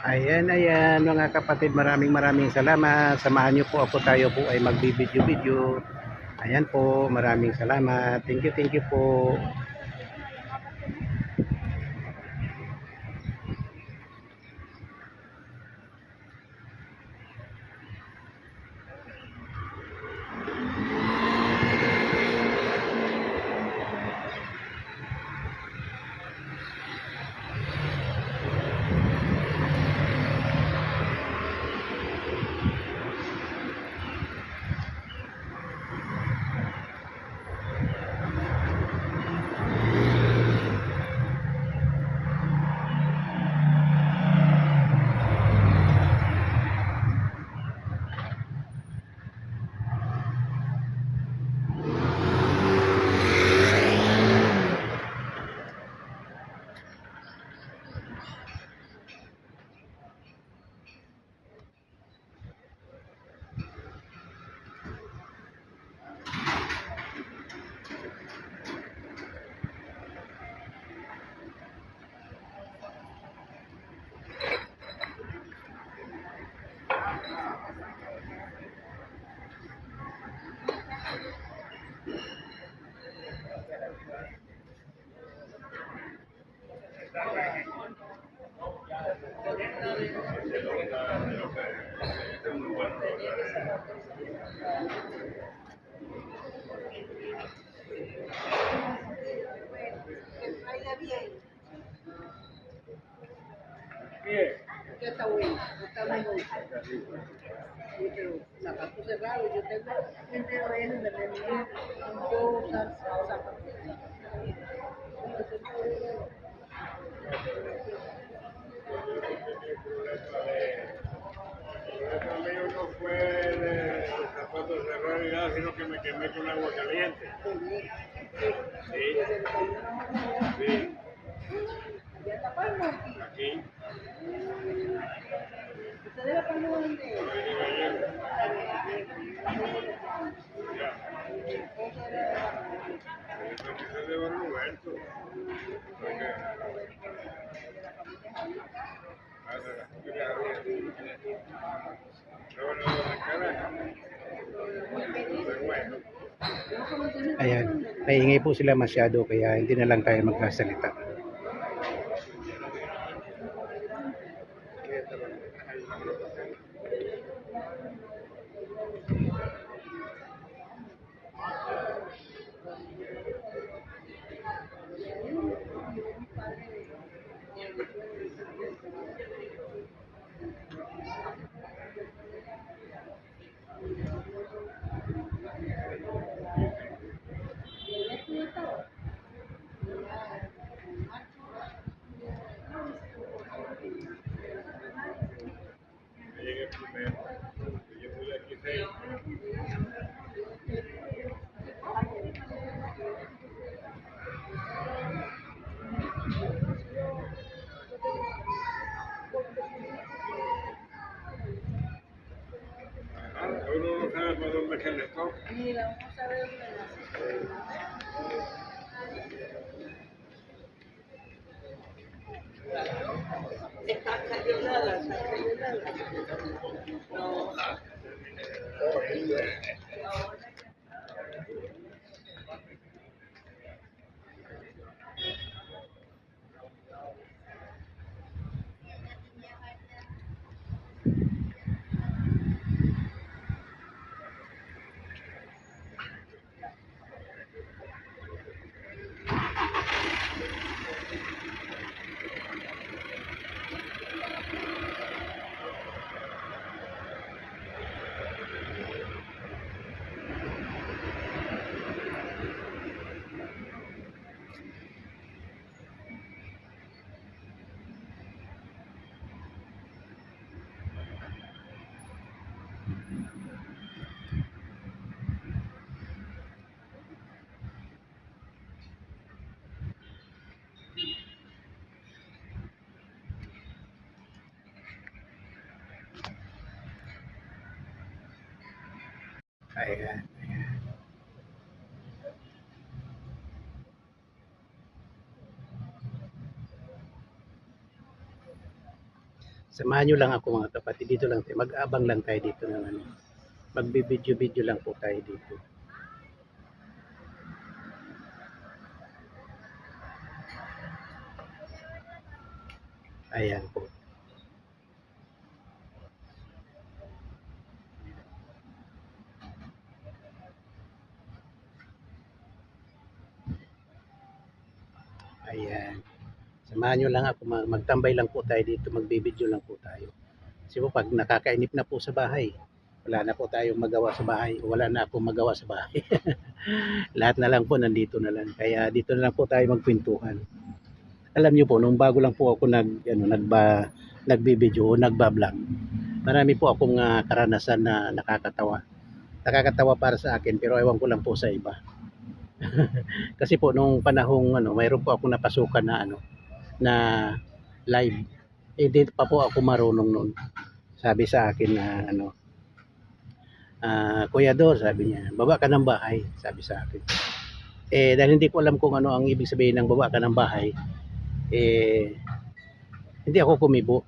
Ayan, ayan mga kapatid, maraming salamat. Samahan niyo po ako, tayo po ay magbibideo-video. Ayan po, maraming salamat. Thank you po. Ya está bueno, está muy bueno. Sí, pero zapatos cerrados, yo tengo el dedo ese de menino, no puedo usar zapatos. El mío no fue de zapatos cerrados y nada, sino que me quemé con agua caliente. Sí, sí, ¿Ya está Palma aquí? aquí. ¿Usted de la Palma dónde es? Ahí digo ayer. Ya. Eso que se de Don Roberto. Porque, de la familia Javier. Luego no de Caracas. Pero bueno. Ayan, naingay po sila masyado kaya hindi na lang tayo magsasalita. Llegué primero. Yo fui aquí 6. Uno no sabe para dónde que le toca. Mira, vamos a ver dónde está cayolada, está cayolada. No. Ayan. Samahan nyo lang ako mga kapatid. Dito lang tayo. Mag-abang lang tayo dito ng ano. Magbibideo-video lang po tayo dito. Ayan po. Ayan. Samahan nyo lang ako. Magtambay lang po tayo dito. Magbibideo lang po tayo. Kasi po pag nakakainip na po sa bahay, wala na po tayong magawa sa bahay. Wala na akong magawa sa bahay. Lahat na lang po nandito na lang. Kaya dito na lang po tayo magkwentuhan. Alam niyo po, nung bago lang po ako nagbibideo o nagba-vlog, marami po akong karanasan na nakakatawa. Nakakatawa para sa akin pero ewan ko lang po sa iba. Kasi po nung panahong mayroon po ako napasukan na live. Hindi pa po ako marunong noon. Sabi sa akin na Kuya Dor, sabi niya, baba ka ng bahay, sabi sa akin. Dahil hindi ko alam kung ano ang ibig sabihin ng baba ka ng bahay, hindi ako kumibo.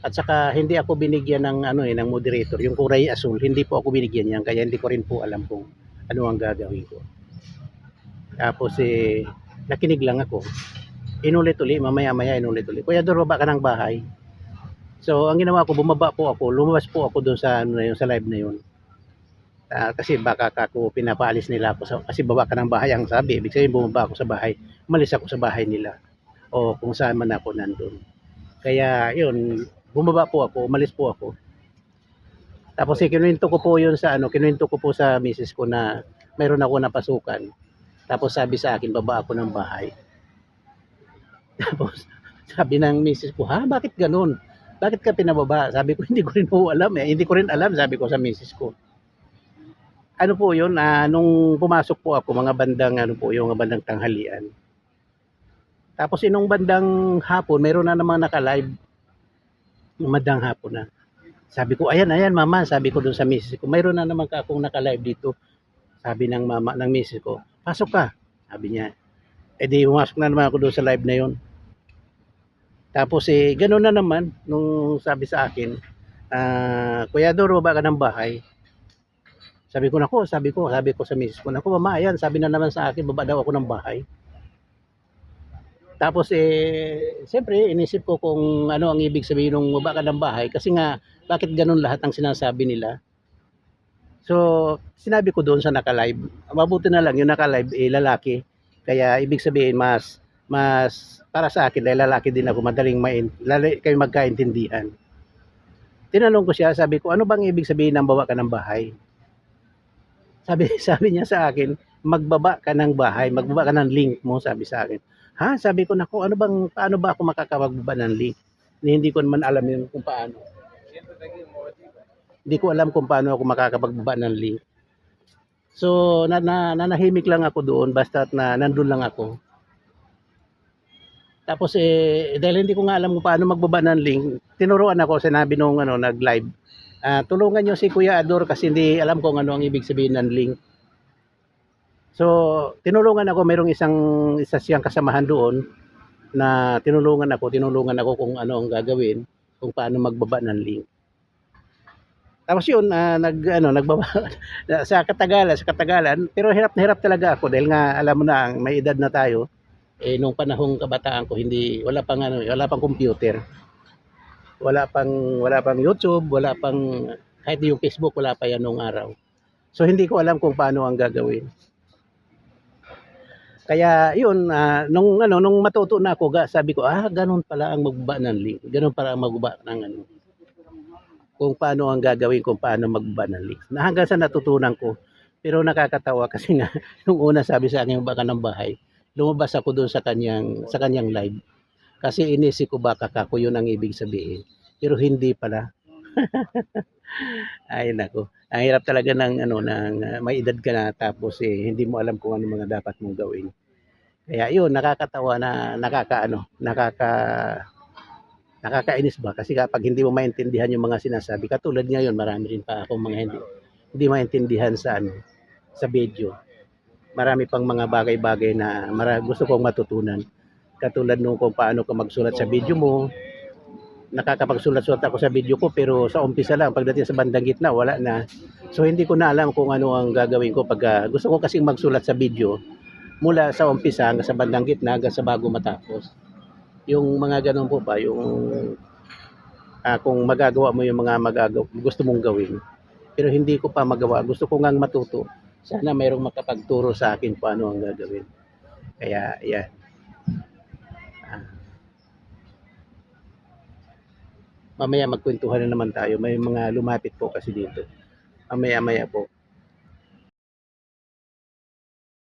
At saka hindi ako binigyan ng ng moderator, yung kulay asul, hindi po ako binigyan yan, kaya hindi ko rin po alam kung ano ang gagawin ko. Tapos nakinig lang ako. Inulit-uli, mamaya-maya inulit-uli. Kuya Dor, baba ka ng bahay. So, ang ginawa ko, bumaba po ako, lumabas po ako doon sa sa live na yun. Kasi baka ako pinapaalis nila ako kasi baba ka ng bahay ang sabi, ibig sabihin bumaba ako sa bahay, umalis ako sa bahay nila o kung saan man ako nandun. Kaya yun, bumaba po ako, umalis po ako. Tapos kinuwento ko po yun sa kinuwento ko po sa misis ko na mayroon ako napasukan. Tapos sabi sa akin, baba ako ng bahay. Tapos sabi ng misis ko, ha, bakit ganun? Bakit ka pinababa? Sabi ko, hindi ko rin po alam Hindi ko rin alam, sabi ko sa misis ko. Ano po yun, nung pumasok po ako, mga bandang, yung bandang tanghalian. Tapos inong bandang hapon, mayroon na namang naka-live. Bandang hapon na. Sabi ko, ayan, mama, sabi ko dun sa misis ko, mayroon na naman akong naka-live dito. Sabi ng mama, ng misis ko, pasok ka, sabi niya. Di pumasok na naman ako doon sa live na yun. Tapos gano'n na naman, nung sabi sa akin, Kuya Dor, baba ka ng bahay. Sabi ko sa misis ko, nako mama, ayan, sabi na naman sa akin, baba daw ako ng bahay. Tapos siyempre, inisip ko kung ano ang ibig sabihin ng baba ka ng bahay, kasi nga, bakit ganun lahat ang sinasabi nila? So, sinabi ko doon sa naka-live, mabuti na lang yung naka-live, lalaki. Kaya, ibig sabihin, mas para sa akin, dahil lalaki din ako, madaling kayo magkaintindihan. Tinanong ko siya, sabi ko, ano bang ibig sabihin ng baba ka ng bahay? Sabi niya sa akin, magbaba ka ng bahay, magbaba ka ng link mo, sabi sa akin. Ha? Sabi ko, nako, paano ba ako makakapagbaba ng link? Hindi ko naman alam yun kung paano. Hindi ko alam kung paano ako makakapagbaba ng link. So, nanahimik lang ako doon, basta na nandun lang ako. Tapos dahil hindi ko nga alam kung paano magbaba ng link, tinuruan ako, sinabi nung nag-live. Tulungan niyo si Kuya Ador kasi hindi alam kung ano ang ibig sabihin ng link. So, tinulungan ako, mayroong isa siyang kasamahan doon na tinulungan ako kung ano ang gagawin, kung paano magbaba ng link. Tapos yun, nagbaba sa katagalan, pero hirap na hirap talaga ako dahil nga alam mo na, may edad na tayo. Nung panahong kabataan ko, wala pang computer. Wala pang YouTube, wala pang kahit yung Facebook, wala pa yan nung araw. So hindi ko alam kung paano ang gagawin. Kaya yun, nung matuto na ako, sabi ko, ganun pala ang magbaba ng link. Ganun pala ang magbaba ng kung paano ang gagawin, kung paano magbaba ng link. Hanggang sa natutunan ko. Pero nakakatawa kasi nga, nung una sabi sa akin, baka ng bahay, lumabas ako doon sa kanyang live. Kasi inisip ko baka kako yun ang ibig sabihin. Pero hindi pala. Ay nako. Ang hirap talaga ng may edad ka na tapos hindi mo alam kung ano mga dapat mong gawin. Kaya yun, nakakatawa na nakakainis ba? Kasi kapag hindi mo maintindihan yung mga sinasabi, katulad ngayon, marami rin pa akong mga hindi maintindihan sa video. Marami pang mga bagay-bagay na gusto kong matutunan. Katulad nung kung paano ka magsulat sa video mo, nakakapagsulat-sulat ako sa video ko pero sa umpisa lang, pagdating sa bandang gitna wala na. So hindi ko na alam kung ano ang gagawin ko pag gusto ko kasing magsulat sa video mula sa umpisa hanggang sa bandang gitna hanggang sa bago matapos. Yung mga ganun po ba, yung kung magagawa mo yung mga gusto mong gawin. Pero hindi ko pa magawa. Gusto ko ngang matuto. Sana mayroong makapagturo sa akin paano ang gagawin. Kaya, yan. Ah, mamaya magkwentuhan na naman tayo. May mga lumapit po kasi dito. Mamaya-maya po.